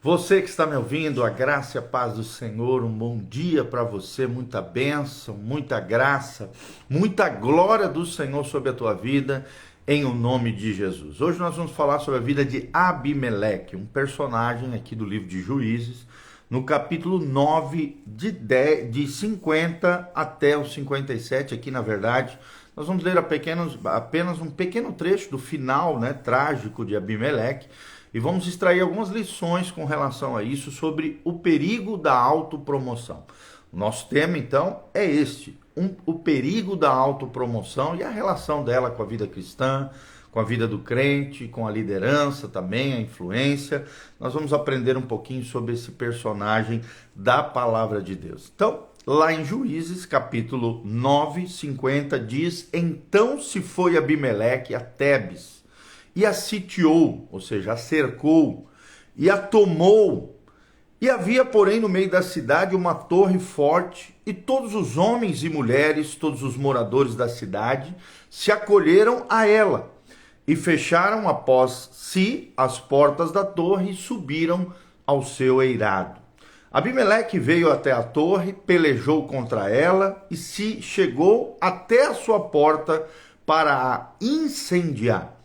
Você que está me ouvindo, a graça e a paz do Senhor, um bom dia para você, muita bênção, muita graça, muita glória do Senhor sobre a tua vida, em o nome de Jesus. Hoje nós vamos falar sobre a vida de Abimeleque, um personagem aqui do livro de Juízes, no capítulo 9, de 50 até o 57, aqui na verdade, nós vamos ler apenas um pequeno trecho do final, trágico de Abimeleque, e vamos extrair algumas lições com relação a isso sobre o perigo da autopromoção. O nosso tema, então, é este, o perigo da autopromoção e a relação dela com a vida cristã, com a vida do crente, com a liderança também, a influência. Nós vamos aprender um pouquinho sobre esse personagem da palavra de Deus. Então, lá em Juízes, capítulo 9, 50, diz: Então se foi Abimeleque a Tebes, e a sitiou, ou seja, a cercou, e a tomou. E havia, porém, no meio da cidade uma torre forte, e todos os homens e mulheres, todos os moradores da cidade, se acolheram a ela, e fecharam após si as portas da torre, e subiram ao seu eirado. Abimeleque veio até a torre, pelejou contra ela, e se chegou até a sua porta para a incendiar.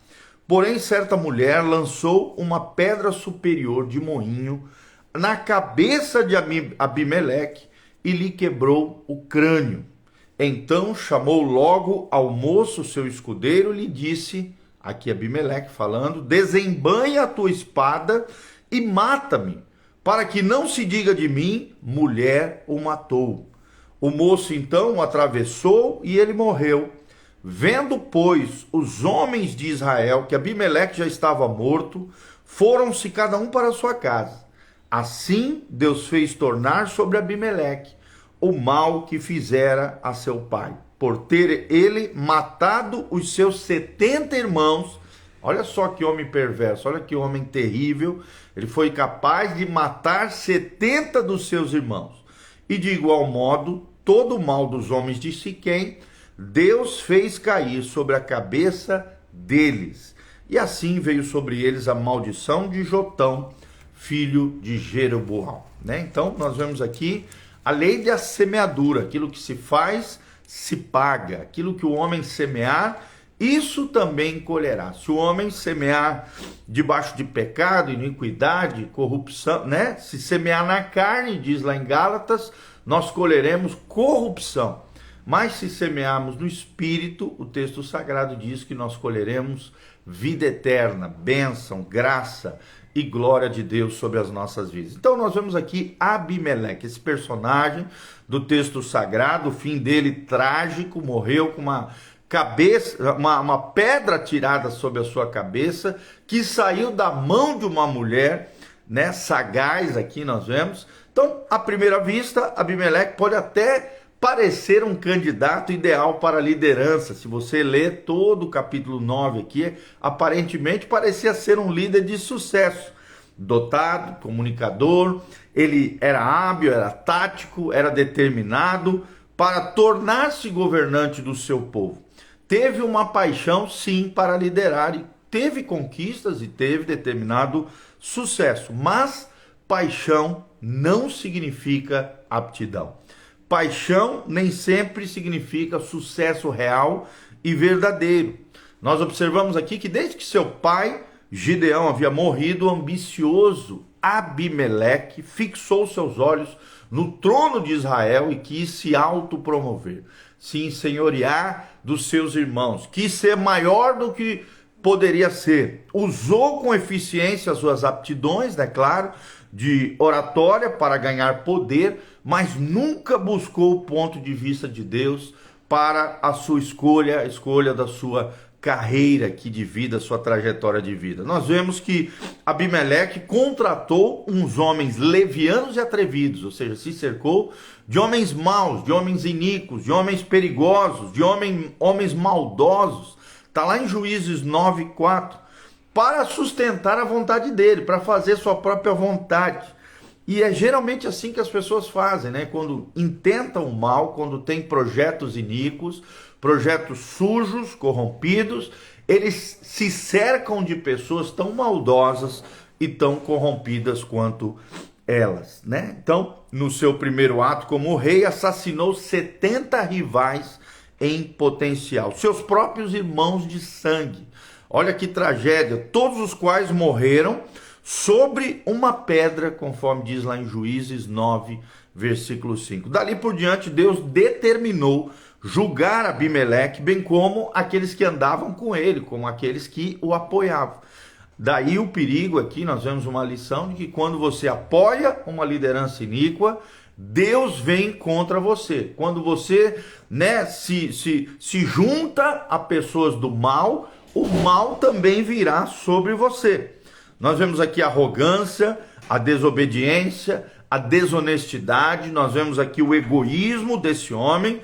Porém, certa mulher lançou uma pedra superior de moinho na cabeça de Abimeleque e lhe quebrou o crânio. Então chamou logo ao moço, seu escudeiro, e lhe disse, aqui Abimeleque falando: desembanha a tua espada e mata-me, para que não se diga de mim, mulher o matou. O moço então o atravessou e ele morreu. Vendo, pois, os homens de Israel que Abimeleque já estava morto, foram-se cada um para a sua casa. Assim Deus fez tornar sobre Abimeleque o mal que fizera a seu pai, por ter ele matado os seus 70 irmãos. Olha só que homem perverso, olha que homem terrível. Ele foi capaz de matar 70 dos seus irmãos. E de igual modo, todo o mal dos homens de Siquém, Deus fez cair sobre a cabeça deles. E assim veio sobre eles a maldição de Jotão, filho de Jeroboão. Então, nós vemos aqui a lei da semeadura. Aquilo que se faz, se paga. Aquilo que o homem semear, isso também colherá. Se o homem semear debaixo de pecado, iniquidade, corrupção, se semear na carne, diz lá em Gálatas, nós colheremos corrupção. Mas se semearmos no Espírito, o texto sagrado diz que nós colheremos vida eterna, bênção, graça e glória de Deus sobre as nossas vidas. Então nós vemos aqui Abimeleque, esse personagem do texto sagrado, o fim dele trágico, morreu com uma cabeça, uma pedra tirada sobre a sua cabeça, que saiu da mão de uma mulher, sagaz, aqui nós vemos. Então, à primeira vista, Abimeleque pode até parecer um candidato ideal para a liderança. Se você ler todo o capítulo 9 aqui, aparentemente parecia ser um líder de sucesso, dotado, comunicador. Ele era hábil, era tático, era determinado para tornar-se governante do seu povo. Teve uma paixão, sim, para liderar, e teve conquistas e teve determinado sucesso, mas paixão não significa aptidão. Paixão nem sempre significa sucesso real e verdadeiro. Nós observamos aqui que desde que seu pai, Gideão, havia morrido, o ambicioso Abimeleque fixou seus olhos no trono de Israel e quis se autopromover, se ensenhorear dos seus irmãos, quis ser maior do que poderia ser. Usou com eficiência as suas aptidões, claro, de oratória para ganhar poder, mas nunca buscou o ponto de vista de Deus para a sua escolha, a escolha da sua carreira aqui de vida, sua trajetória de vida. Nós vemos que Abimeleque contratou uns homens levianos e atrevidos, ou seja, se cercou de homens maus, de homens iníquos, de homens perigosos, de homens maldosos. Está lá em Juízes 9:4, para sustentar a vontade dele, para fazer sua própria vontade. E é geralmente assim que as pessoas fazem, quando intentam o mal, quando tem projetos iníquos, projetos sujos, corrompidos, eles se cercam de pessoas tão maldosas e tão corrompidas quanto elas, né? Então, no seu primeiro ato como rei, assassinou 70 rivais em potencial, seus próprios irmãos de sangue. Olha que tragédia, todos os quais morreram sobre uma pedra, conforme diz lá em Juízes 9, versículo 5. Dali por diante, Deus determinou julgar Abimeleque, bem como aqueles que andavam com ele, como aqueles que o apoiavam. Daí o perigo aqui, nós vemos uma lição de que quando você apoia uma liderança iníqua, Deus vem contra você. Quando você, né, se junta a pessoas do mal, o mal também virá sobre você. Nós vemos aqui a arrogância, a desobediência, a desonestidade, nós vemos aqui o egoísmo desse homem,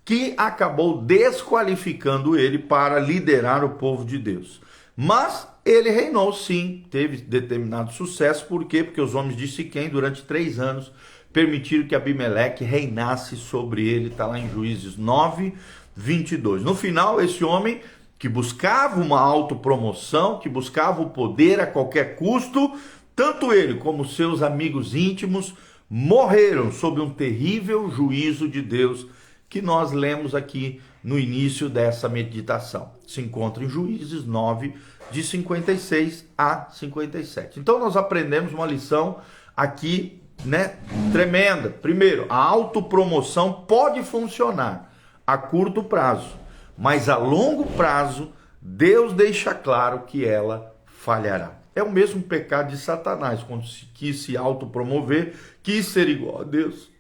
que acabou desqualificando ele para liderar o povo de Deus. Mas ele reinou sim, teve determinado sucesso. Por quê? Porque os homens de Siquém, durante 3 anos, permitiram que Abimeleque reinasse sobre ele. Está lá em Juízes 9, 22. No final, esse homem que buscava uma autopromoção, que buscava o poder a qualquer custo, tanto ele como seus amigos íntimos morreram sob um terrível juízo de Deus, que nós lemos aqui no início dessa meditação. Se encontra em Juízes 9, de 56 a 57. Então nós aprendemos uma lição aqui, né, tremenda. Primeiro, a autopromoção pode funcionar a curto prazo, mas a longo prazo Deus deixa claro que ela falhará. É o mesmo pecado de Satanás, quando quis se autopromover, quis ser igual a Deus,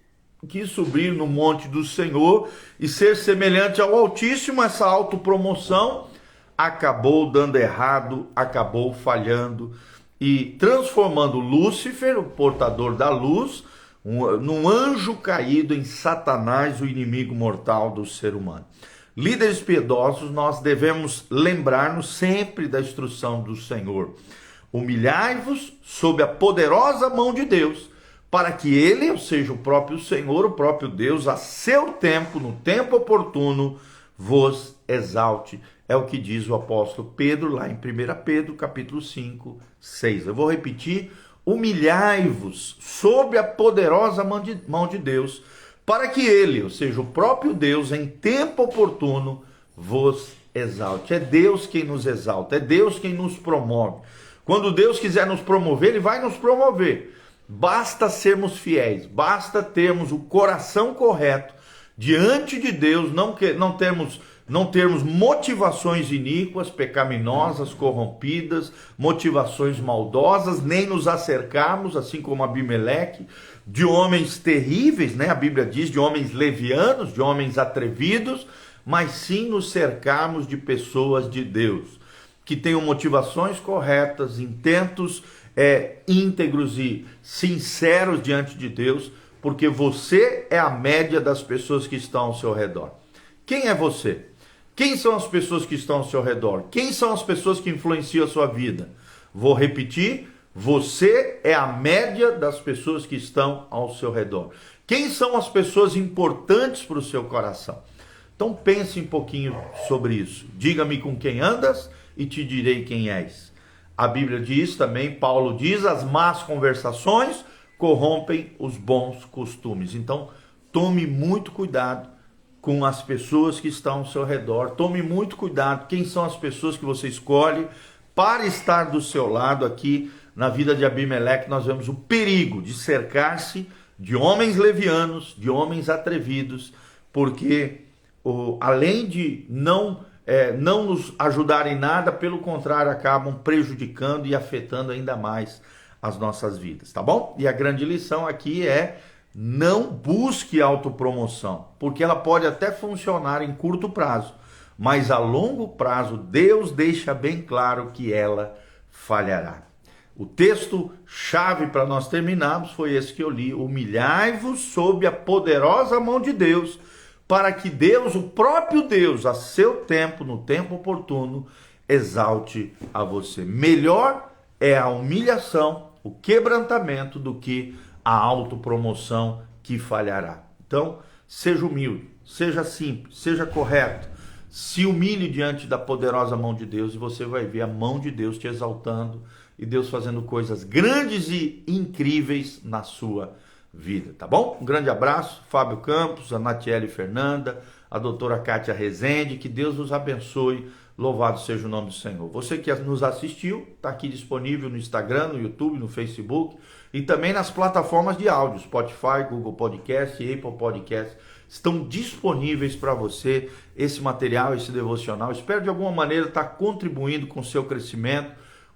quis subir no monte do Senhor e ser semelhante ao Altíssimo. Essa autopromoção acabou dando errado, acabou falhando e transformando Lúcifer, o portador da luz, num anjo caído, em Satanás, o inimigo mortal do ser humano. Líderes piedosos, nós devemos lembrar-nos sempre da instrução do Senhor: humilhai-vos sob a poderosa mão de Deus, para que ele, ou seja, o próprio Senhor, o próprio Deus, a seu tempo, no tempo oportuno, vos exalte. É o que diz o apóstolo Pedro lá em 1 Pedro, capítulo 5, 6. Eu vou repetir: humilhai-vos sob a poderosa mão de Deus, para que ele, ou seja, o próprio Deus, em tempo oportuno, vos exalte. É Deus quem nos exalta, é Deus quem nos promove. Quando Deus quiser nos promover, ele vai nos promover. Basta sermos fiéis, basta termos o coração correto diante de Deus, não termos motivações iníquas, pecaminosas, corrompidas, motivações maldosas, nem nos acercarmos, assim como Abimeleque, de homens terríveis, né? A Bíblia diz, de homens levianos, de homens atrevidos, mas sim nos cercarmos de pessoas de Deus, que tenham motivações corretas, intentos íntegros e sinceros diante de Deus, porque você é a média das pessoas que estão ao seu redor. Quem é você? Quem são as pessoas que estão ao seu redor? Quem são as pessoas que influenciam a sua vida? Vou repetir: você é a média das pessoas que estão ao seu redor. Quem são as pessoas importantes para o seu coração? Então pense um pouquinho sobre isso. Diga-me com quem andas e te direi quem és. A Bíblia diz também, Paulo diz, as más conversações corrompem os bons costumes. Então tome muito cuidado com as pessoas que estão ao seu redor. Tome muito cuidado quem são as pessoas que você escolhe para estar do seu lado. Aqui na vida de Abimeleque nós vemos o perigo de cercar-se de homens levianos, de homens atrevidos, porque além de não nos ajudarem em nada, pelo contrário, acabam prejudicando e afetando ainda mais as nossas vidas, tá bom? E a grande lição aqui é: não busque autopromoção, porque ela pode até funcionar em curto prazo, mas a longo prazo Deus deixa bem claro que ela falhará. O texto chave para nós terminarmos foi esse que eu li: humilhai-vos sob a poderosa mão de Deus, para que Deus, o próprio Deus, a seu tempo, no tempo oportuno, exalte a você. Melhor é a humilhação, o quebrantamento, do que a autopromoção que falhará. Então, seja humilde, seja simples, seja correto, se humilhe diante da poderosa mão de Deus e você vai ver a mão de Deus te exaltando e Deus fazendo coisas grandes e incríveis na sua vida, tá bom? Um grande abraço, Fábio Campos, a Natiele Fernanda, a doutora Kátia Rezende, que Deus nos abençoe, louvado seja o nome do Senhor. Você que nos assistiu, está aqui disponível no Instagram, no YouTube, no Facebook e também nas plataformas de áudio, Spotify, Google Podcast, Apple Podcast, estão disponíveis para você esse material, esse devocional. Espero de alguma maneira estar contribuindo com o seu crescimento,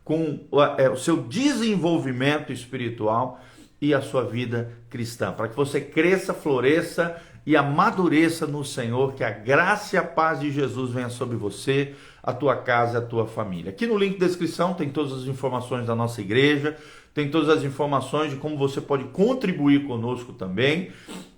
com o seu desenvolvimento espiritual e a sua vida cristã, para que você cresça, floresça e amadureça no Senhor, que a graça e a paz de Jesus venha sobre você, a tua casa e a tua família. Aqui no link de descrição tem todas as informações da nossa igreja, tem todas as informações de como você pode contribuir conosco também.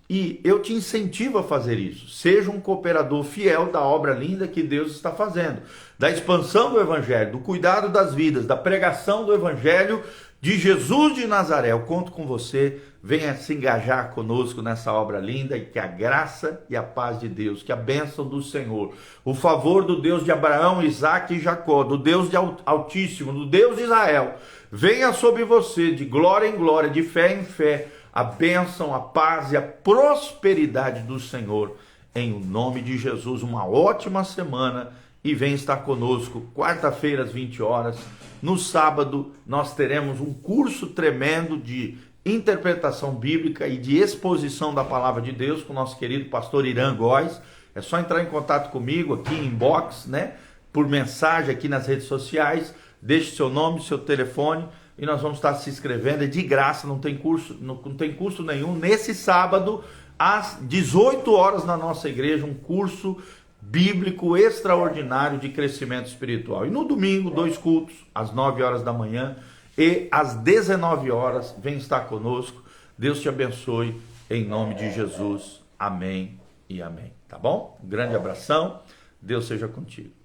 E eu te incentivo a fazer isso. Seja um cooperador fiel da obra linda que Deus está fazendo, da expansão do Evangelho, do cuidado das vidas, da pregação do Evangelho de Jesus de Nazaré. Eu conto com você. Venha se engajar conosco nessa obra linda e que a graça e a paz de Deus, que a bênção do Senhor, o favor do Deus de Abraão, Isaque e Jacó, do Deus de Altíssimo, do Deus de Israel, venha sobre você de glória em glória, de fé em fé, a bênção, a paz e a prosperidade do Senhor, em o nome de Jesus. Uma ótima semana e vem estar conosco quarta-feira às 20 horas. No sábado nós teremos um curso tremendo de interpretação bíblica e de exposição da palavra de Deus com o nosso querido pastor Irã Góes. É só entrar em contato comigo aqui em inbox, né? Por mensagem aqui nas redes sociais. Deixe seu nome, seu telefone e nós vamos estar se inscrevendo. É de graça, não tem custo nenhum. Nesse sábado, às 18 horas na nossa igreja, um curso bíblico extraordinário de crescimento espiritual. E no domingo, 2 cultos, às 9 horas da manhã e às 19 horas. Vem estar conosco. Deus te abençoe em nome de Jesus. Amém e amém. Tá bom? Um grande abração. Deus seja contigo.